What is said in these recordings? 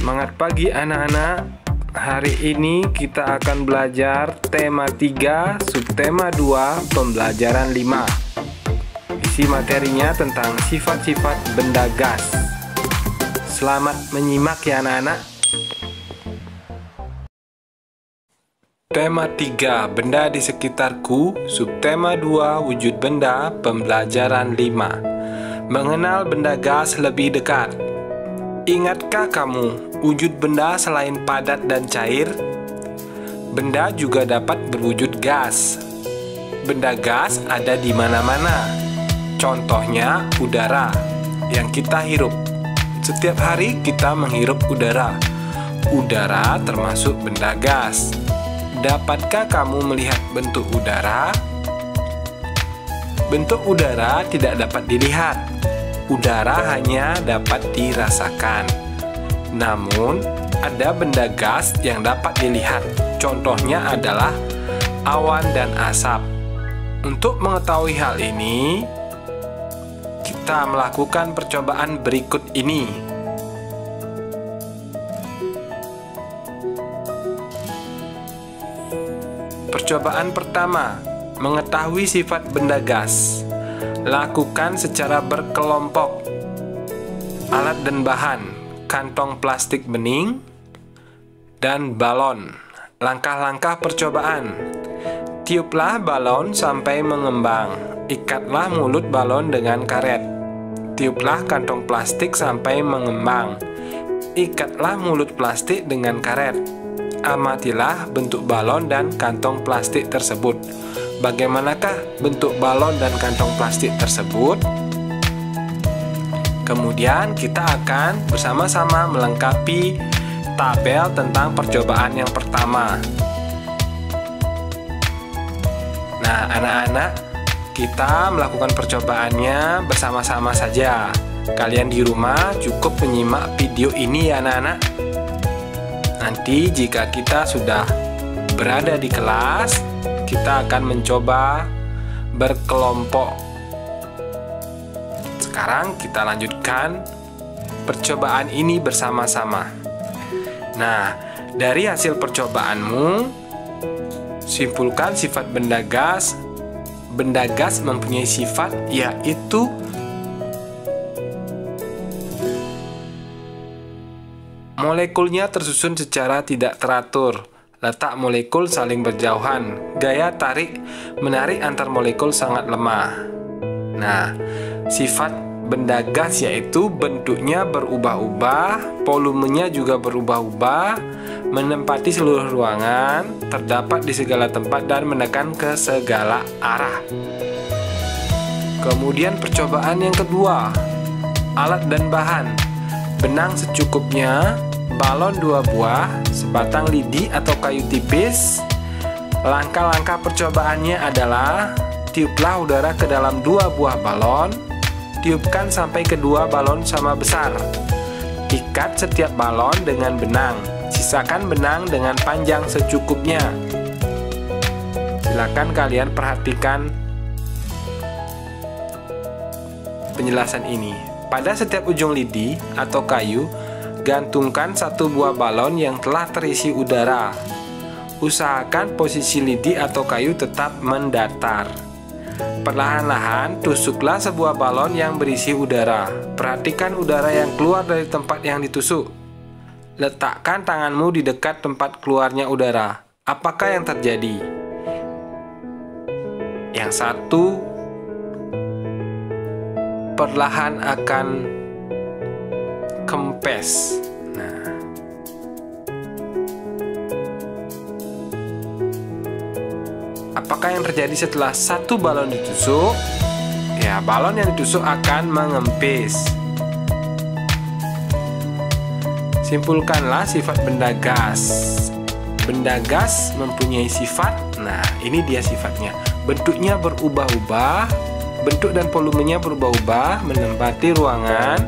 Semangat pagi anak-anak. Hari ini kita akan belajar tema 3, subtema 2, pembelajaran 5. Isi materinya tentang sifat-sifat benda gas. Selamat menyimak ya anak-anak. Tema 3, benda di sekitarku, subtema 2, wujud benda, pembelajaran 5. Mengenal benda gas lebih dekat. Ingatkah kamu, wujud benda selain padat dan cair? Benda juga dapat berwujud gas. Benda gas ada di mana-mana. Contohnya udara yang kita hirup. Setiap hari kita menghirup udara. Udara termasuk benda gas. Dapatkah kamu melihat bentuk udara? Bentuk udara tidak dapat dilihat. Udara hanya dapat dirasakan. Namun, ada benda gas yang dapat dilihat. Contohnya adalah awan dan asap. Untuk mengetahui hal ini, kita melakukan percobaan berikut ini. Percobaan pertama, mengetahui sifat benda gas. Lakukan secara berkelompok. Alat dan bahan: kantong plastik bening dan balon. Langkah-langkah percobaan: tiuplah balon sampai mengembang. Ikatlah mulut balon dengan karet. Tiuplah kantong plastik sampai mengembang. Ikatlah mulut plastik dengan karet. Amatilah bentuk balon dan kantong plastik tersebut. Bagaimanakah bentuk balon dan kantong plastik tersebut? Kemudian kita akan bersama-sama melengkapi tabel tentang percobaan yang pertama. Nah, anak-anak, kita melakukan percobaannya bersama-sama saja. Kalian di rumah cukup menyimak video ini ya anak-anak. Nanti jika kita sudah berada di kelas, kita akan mencoba berkelompok. Sekarang kita lanjutkan percobaan ini bersama-sama. Nah, dari hasil percobaanmu, simpulkan sifat benda gas. Benda gas mempunyai sifat yaitu molekulnya tersusun secara tidak teratur. Letak molekul saling berjauhan. Gaya tarik-menarik antar molekul sangat lemah. Nah, sifat benda gas yaitu bentuknya berubah-ubah, volumenya juga berubah-ubah, menempati seluruh ruangan, terdapat di segala tempat dan menekan ke segala arah. Kemudian percobaan yang kedua, alat dan bahan: benang secukupnya, balon 2 buah, sebatang lidi atau kayu tipis. Langkah-langkah percobaannya adalah: tiuplah udara ke dalam 2 buah balon. Tiupkan sampai kedua balon sama besar. Ikat setiap balon dengan benang. Sisakan benang dengan panjang secukupnya. Silakan kalian perhatikan penjelasan ini. Pada setiap ujung lidi atau kayu, gantungkan 1 buah balon yang telah terisi udara. Usahakan posisi lidi atau kayu tetap mendatar. Perlahan-lahan tusuklah sebuah balon yang berisi udara. Perhatikan udara yang keluar dari tempat yang ditusuk. Letakkan tanganmu di dekat tempat keluarnya udara. Apakah yang terjadi? Yang satu perlahan akan kempes. Nah, apakah yang terjadi setelah 1 balon ditusuk? Ya, balon yang ditusuk akan mengempis. Simpulkanlah sifat benda gas. Benda gas mempunyai sifat. Nah, ini dia sifatnya. Bentuknya berubah-ubah. Bentuk dan volumenya berubah-ubah, menempati ruangan,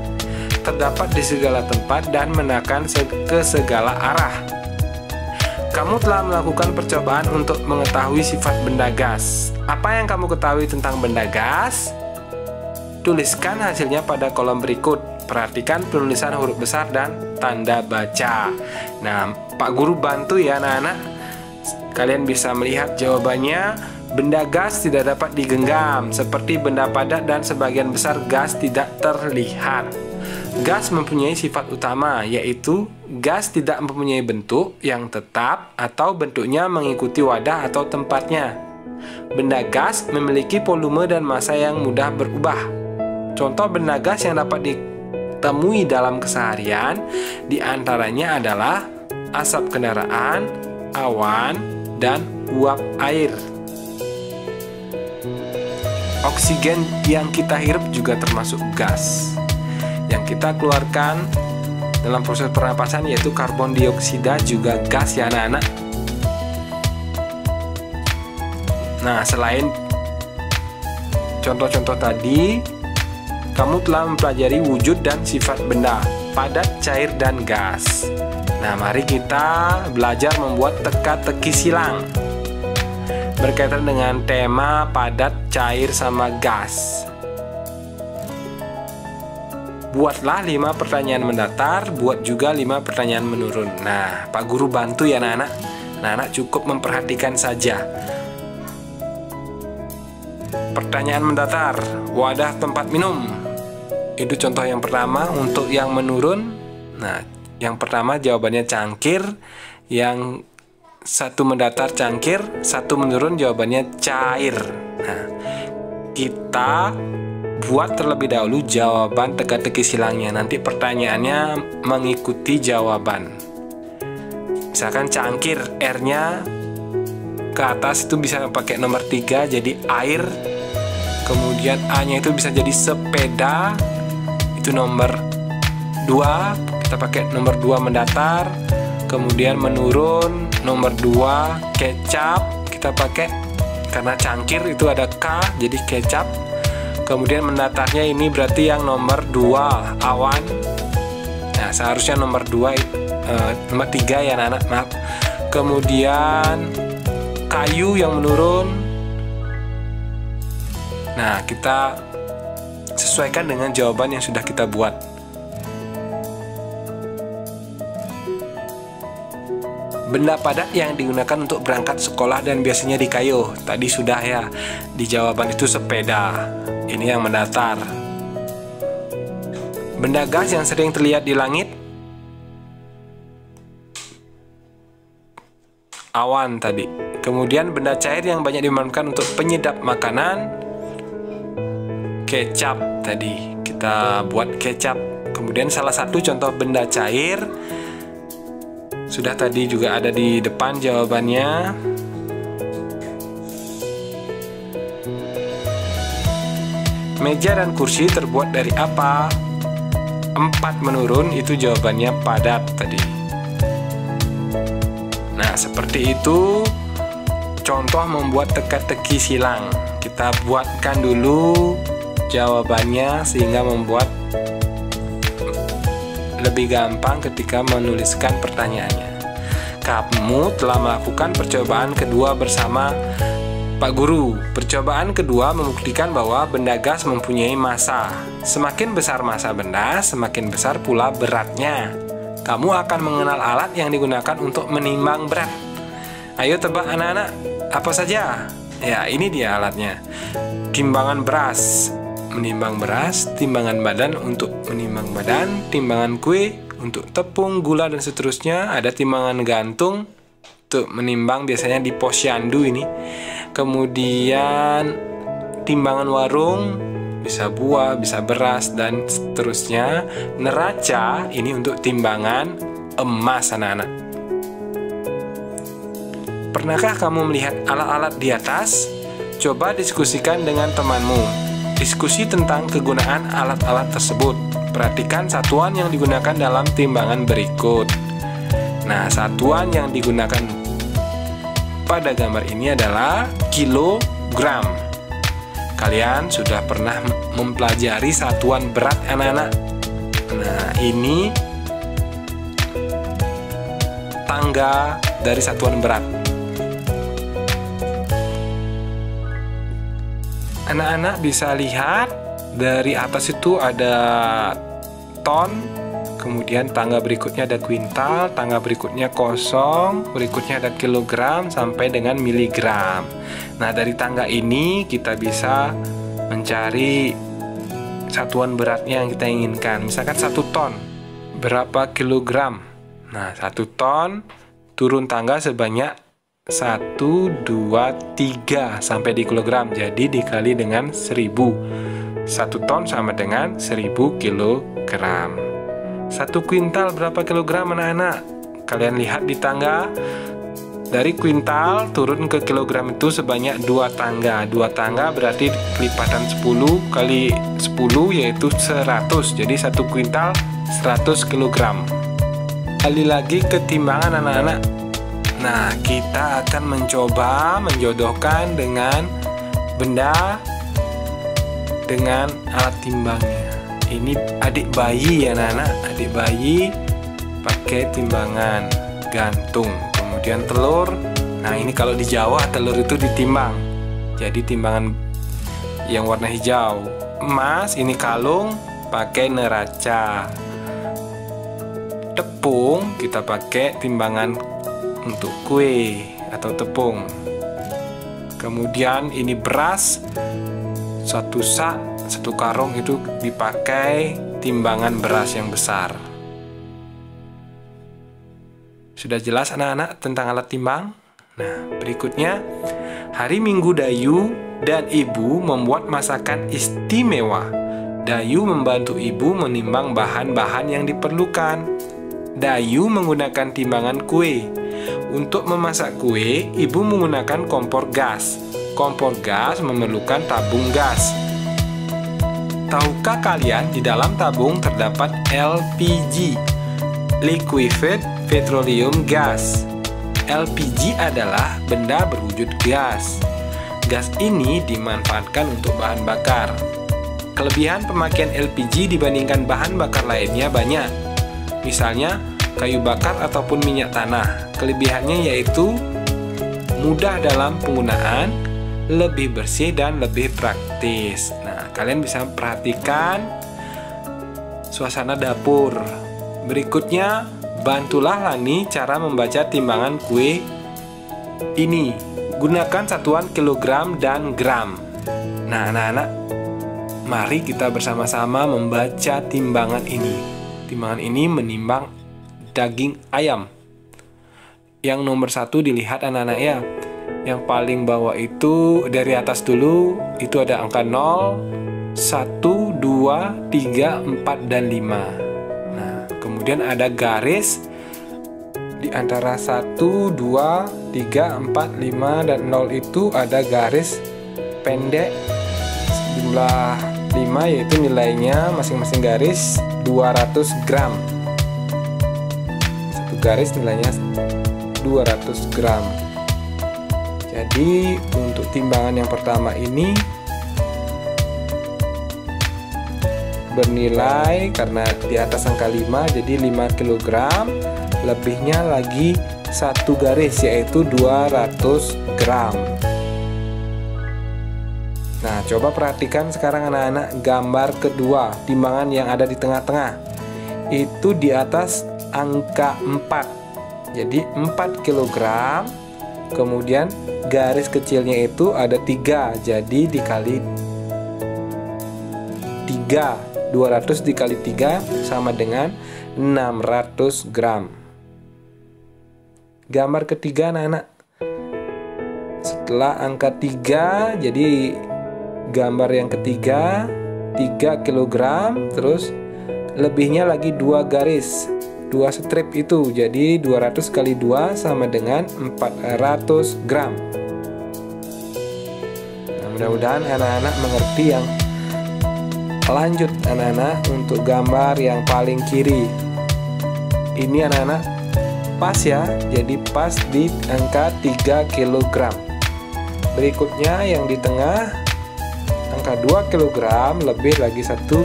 terdapat di segala tempat dan menekan ke segala arah. Kamu telah melakukan percobaan untuk mengetahui sifat benda gas. Apa yang kamu ketahui tentang benda gas? Tuliskan hasilnya pada kolom berikut. Perhatikan penulisan huruf besar dan tanda baca. Nah, Pak Guru bantu ya anak-anak. Kalian bisa melihat jawabannya. Benda gas tidak dapat digenggam, seperti benda padat dan sebagian besar gas tidak terlihat. Gas mempunyai sifat utama, yaitu gas tidak mempunyai bentuk yang tetap atau bentuknya mengikuti wadah atau tempatnya. Benda gas memiliki volume dan massa yang mudah berubah. Contoh benda gas yang dapat ditemui dalam keseharian diantaranya adalah asap kendaraan, awan, dan uap air. Oksigen yang kita hirup juga termasuk gas. Yang kita keluarkan dalam proses pernapasan yaitu karbon dioksida juga gas ya anak-anak. Nah, selain contoh-contoh tadi, kamu telah mempelajari wujud dan sifat benda, padat, cair, dan gas. Nah, mari kita belajar membuat teka-teki silang berkaitan dengan tema padat, cair, sama gas. Buatlah 5 pertanyaan mendatar, buat juga 5 pertanyaan menurun. Nah, Pak Guru bantu ya anak-anak. Anak-anak cukup memperhatikan saja. Pertanyaan mendatar, wadah tempat minum. Itu contoh yang pertama. Untuk yang menurun, nah, yang pertama jawabannya cangkir, yang satu mendatar cangkir, satu menurun jawabannya cair. Nah, kita buat terlebih dahulu jawaban teka-teki silangnya. Nanti pertanyaannya mengikuti jawaban. Misalkan cangkir, R-nya ke atas itu bisa pakai nomor 3 jadi air. Kemudian A-nya itu bisa jadi sepeda, itu nomor 2, kita pakai nomor 2 mendatar. Kemudian menurun nomor 2 kecap, kita pakai karena cangkir itu ada K jadi kecap. Kemudian mendatarnya ini berarti yang nomor 2 awan. Nah, seharusnya nomor 2 nomor 3 ya anak-anak, maaf. Kemudian kayu yang menurun. Nah, kita sesuaikan dengan jawaban yang sudah kita buat. Benda padat yang digunakan untuk berangkat sekolah dan biasanya di kayu. Tadi sudah ya, di jawaban itu sepeda. Ini yang mendatar. Benda gas yang sering terlihat di langit. Awan tadi. Kemudian benda cair yang banyak dimanfaatkan untuk penyedap makanan. Kecap tadi. Kita buat kecap. Kemudian salah satu contoh benda cair sudah tadi juga ada di depan jawabannya. Meja dan kursi terbuat dari apa? 4 menurun itu jawabannya padat tadi. Nah, seperti itu contoh membuat teka-teki silang. Kita buatkan dulu jawabannya sehingga membuat lebih gampang ketika menuliskan pertanyaannya. Kamu telah melakukan percobaan kedua bersama Pak Guru. Percobaan kedua membuktikan bahwa benda gas mempunyai massa. Semakin besar massa benda, semakin besar pula beratnya. Kamu akan mengenal alat yang digunakan untuk menimbang berat. Ayo tebak anak-anak, apa saja? Ya, ini dia alatnya. Timbangan beras. Menimbang beras, timbangan badan untuk menimbang badan, timbangan kue untuk tepung, gula, dan seterusnya. Ada timbangan gantung untuk menimbang biasanya di posyandu ini. Kemudian timbangan warung, bisa buah, bisa beras, dan seterusnya. Neraca ini untuk timbangan emas anak-anak. Pernahkah kamu melihat alat-alat di atas? Coba diskusikan dengan temanmu. Diskusi tentang kegunaan alat-alat tersebut. Perhatikan satuan yang digunakan dalam timbangan berikut. Nah, satuan yang digunakan pada gambar ini adalah kilogram. Kalian sudah pernah mempelajari satuan berat anak-anak. Nah, ini tangga dari satuan berat. Anak-anak bisa lihat dari atas itu ada ton, kemudian tangga berikutnya ada kuintal, tangga berikutnya kosong, berikutnya ada kilogram sampai dengan miligram. Nah, dari tangga ini kita bisa mencari satuan beratnya yang kita inginkan. Misalkan 1 ton, berapa kilogram? Nah, 1 ton turun tangga sebanyak 1, 2, 3 sampai di kilogram. Jadi dikali dengan 1000. 1 ton sama dengan 1000 kilogram. 1 kuintal berapa kilogram anak-anak? Kalian lihat di tangga. Dari kuintal turun ke kilogram itu sebanyak 2 tangga. 2 tangga berarti lipatan 10 kali 10 yaitu 100. Jadi 1 kuintal 100 kilogram. Kali lagi ke timbangan anak-anak. Nah, kita akan mencoba menjodohkan dengan benda dengan alat timbangnya. Ini adik bayi ya anak-anak, adik bayi pakai timbangan gantung. Kemudian telur. Nah, ini kalau di Jawa telur itu ditimbang. Jadi timbangan yang warna hijau. Emas ini kalung pakai neraca. Tepung kita pakai timbangan untuk kue atau tepung. Kemudian ini beras, 1 sak, 1 karung itu dipakai timbangan beras yang besar. Sudah jelas anak-anak tentang alat timbang? Nah, berikutnya, hari Minggu Dayu dan Ibu membuat masakan istimewa. Dayu membantu Ibu menimbang bahan-bahan yang diperlukan. Dayu menggunakan timbangan kue. Untuk memasak kue, Ibu menggunakan kompor gas. Kompor gas memerlukan tabung gas. Tahukah kalian di dalam tabung terdapat LPG, Liquefied Petroleum Gas. LPG adalah benda berwujud gas. Gas ini dimanfaatkan untuk bahan bakar. Kelebihan pemakaian LPG dibandingkan bahan bakar lainnya banyak. Misalnya, kayu bakar ataupun minyak tanah. Kelebihannya yaitu mudah dalam penggunaan, lebih bersih dan lebih praktis. Nah, kalian bisa perhatikan suasana dapur. Berikutnya, bantulah Lani cara membaca timbangan kue ini. Gunakan satuan kilogram dan gram. Nah, anak-anak, mari kita bersama-sama membaca timbangan ini. Timbangan ini menimbang daging ayam. Yang nomor 1 dilihat anak-anak ya. Yang paling bawah itu dari atas dulu, itu ada angka 0, 1, 2, 3, 4, dan 5. Nah, kemudian ada garis di antara 1, 2, 3, 4, 5, dan 0 itu ada garis pendek jumlah 5, yaitu nilainya masing-masing garis 200 gram. Satu garis nilainya 200 gram. Jadi untuk timbangan yang pertama ini bernilai karena di atas angka 5, jadi 5 kg, lebihnya lagi 1 garis yaitu 200 gram. Nah, coba perhatikan sekarang anak-anak gambar kedua, timbangan yang ada di tengah-tengah. Itu di atas angka 4. Jadi 4 kg. Kemudian garis kecilnya itu ada 3. Jadi dikali 3. 200 dikali 3 sama dengan 600 gram. Gambar ketiga anak-anak. Setelah angka 3, jadi gambar yang ketiga 3 kg, terus lebihnya lagi 2 garis, 2 strip itu, jadi 200 kali 2 sama dengan 400 gram. Nah, mudah-mudahan anak-anak mengerti yang lanjut anak-anak untuk gambar yang paling kiri. Ini anak-anak pas ya, jadi pas di angka 3 kg. Berikutnya yang di tengah angka 2 kg lebih lagi 1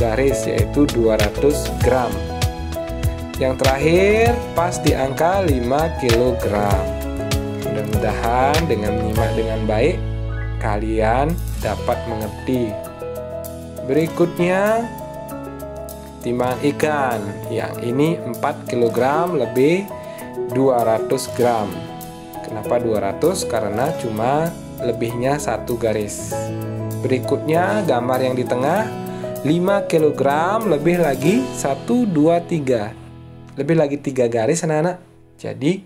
garis yaitu 200 gram. Yang terakhir pas di angka 5 kg. Mudah-mudahan dengan menyimak dengan baik kalian dapat mengerti. Berikutnya timbangan ikan. Yang ini 4 kg lebih 200 gram. Kenapa 200? Karena cuma lebihnya 1 garis. Berikutnya gambar yang di tengah, 5 kg lebih lagi 1, 2, 3. Lebih lagi 3 garis anak-anak. Jadi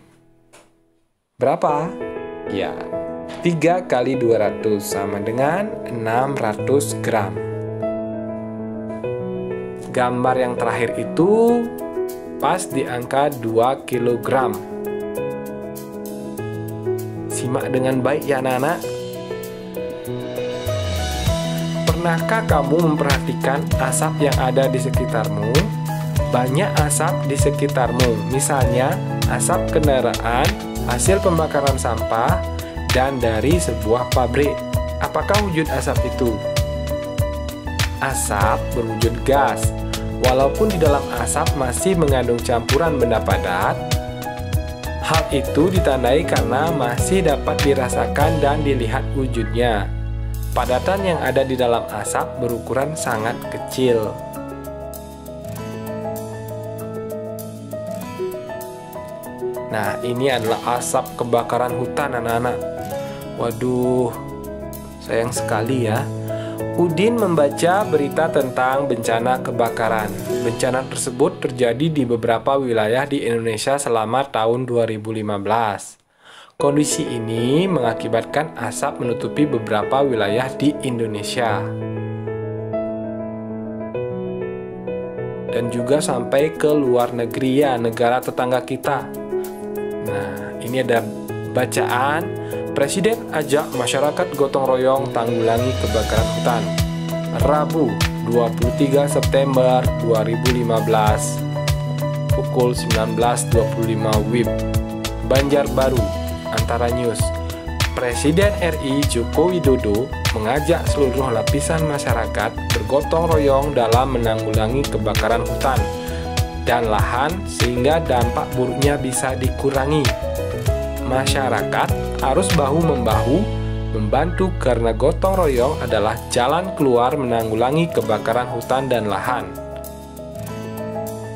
berapa? Ya, 3 kali 200 sama dengan 600 gram. Gambar yang terakhir itu pas di angka 2 kg. Simak dengan baik ya anak-anak. Pernahkah kamu memperhatikan asap yang ada di sekitarmu? Banyak asap di sekitarmu, misalnya asap kendaraan, hasil pembakaran sampah, dan dari sebuah pabrik. Apakah wujud asap itu? Asap berwujud gas. Walaupun di dalam asap masih mengandung campuran benda padat, hal itu ditandai karena masih dapat dirasakan dan dilihat wujudnya. Padatan yang ada di dalam asap berukuran sangat kecil. Nah, ini adalah asap kebakaran hutan anak-anak. Waduh, sayang sekali ya. Udin membaca berita tentang bencana kebakaran. Bencana tersebut terjadi di beberapa wilayah di Indonesia selama tahun 2015. Kondisi ini mengakibatkan asap menutupi beberapa wilayah di Indonesia. Dan juga sampai ke luar negeri ya, negara tetangga kita. Nah, ini ada bacaan. Presiden ajak masyarakat gotong royong tanggulangi kebakaran hutan. Rabu, 23 September 2015, pukul 19.25 WIB. Banjarbaru, Antara News. Presiden RI Joko Widodo mengajak seluruh lapisan masyarakat bergotong royong dalam menanggulangi kebakaran hutan dan lahan sehingga dampak buruknya bisa dikurangi. Masyarakat harus bahu-membahu membantu karena gotong royong adalah jalan keluar menanggulangi kebakaran hutan dan lahan.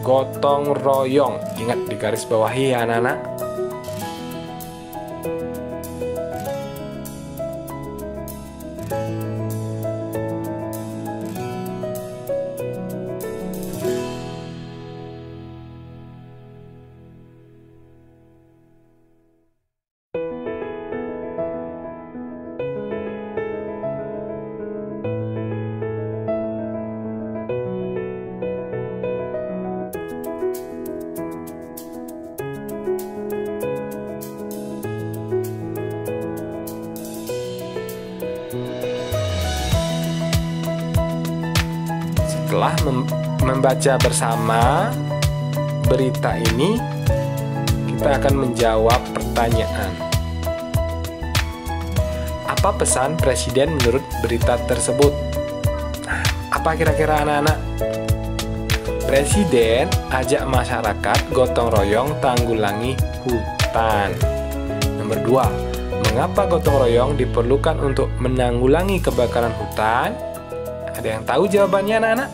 Gotong royong, ingat di garis bawahi ya anak-anak. Setelah membaca bersama berita ini, kita akan menjawab pertanyaan. Apa pesan Presiden menurut berita tersebut? Nah, apa kira-kira anak-anak? Presiden ajak masyarakat gotong royong tanggulangi hutan. Nomor 2, mengapa gotong royong diperlukan untuk menanggulangi kebakaran hutan? Ada yang tahu jawabannya anak-anak?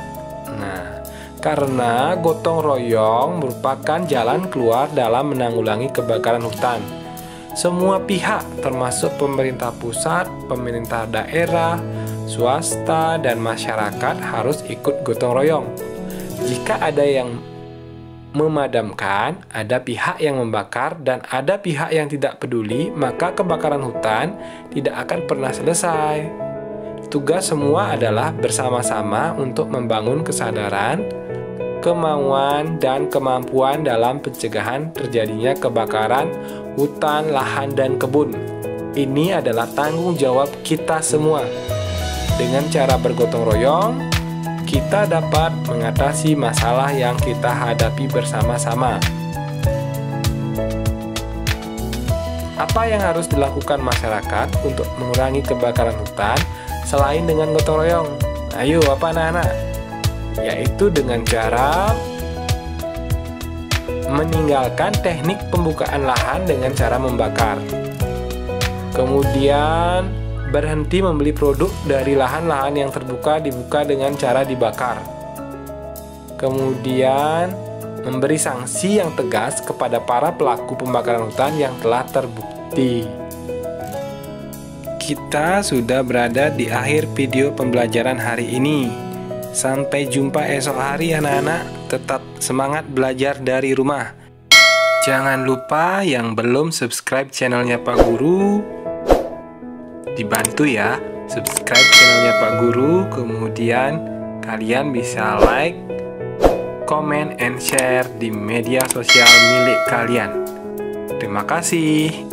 Nah, karena gotong royong merupakan jalan keluar dalam menanggulangi kebakaran hutan. Semua pihak termasuk pemerintah pusat, pemerintah daerah, swasta, dan masyarakat harus ikut gotong royong. Jika ada yang memadamkan, ada pihak yang membakar, dan ada pihak yang tidak peduli, maka kebakaran hutan tidak akan pernah selesai. Tugas semua adalah bersama-sama untuk membangun kesadaran, kemauan, dan kemampuan dalam pencegahan terjadinya kebakaran hutan, lahan, dan kebun. Ini adalah tanggung jawab kita semua. Dengan cara bergotong royong, kita dapat mengatasi masalah yang kita hadapi bersama-sama. Apa yang harus dilakukan masyarakat untuk mengurangi kebakaran hutan selain dengan gotong royong? Ayo, apa anak-anak? Yaitu dengan cara meninggalkan teknik pembukaan lahan dengan cara membakar. Kemudian berhenti membeli produk dari lahan-lahan yang terbuka dibuka dengan cara dibakar. kemudian memberi sanksi yang tegas kepada para pelaku pembakaran hutan yang telah terbukti. Kita sudah berada di akhir video pembelajaran hari ini. Sampai jumpa esok hari anak-anak, tetap semangat belajar dari rumah. Jangan lupa yang belum subscribe channelnya Pak Guru, dibantu ya, subscribe channelnya Pak Guru, kemudian kalian bisa like, comment, and share di media sosial milik kalian. Terima kasih.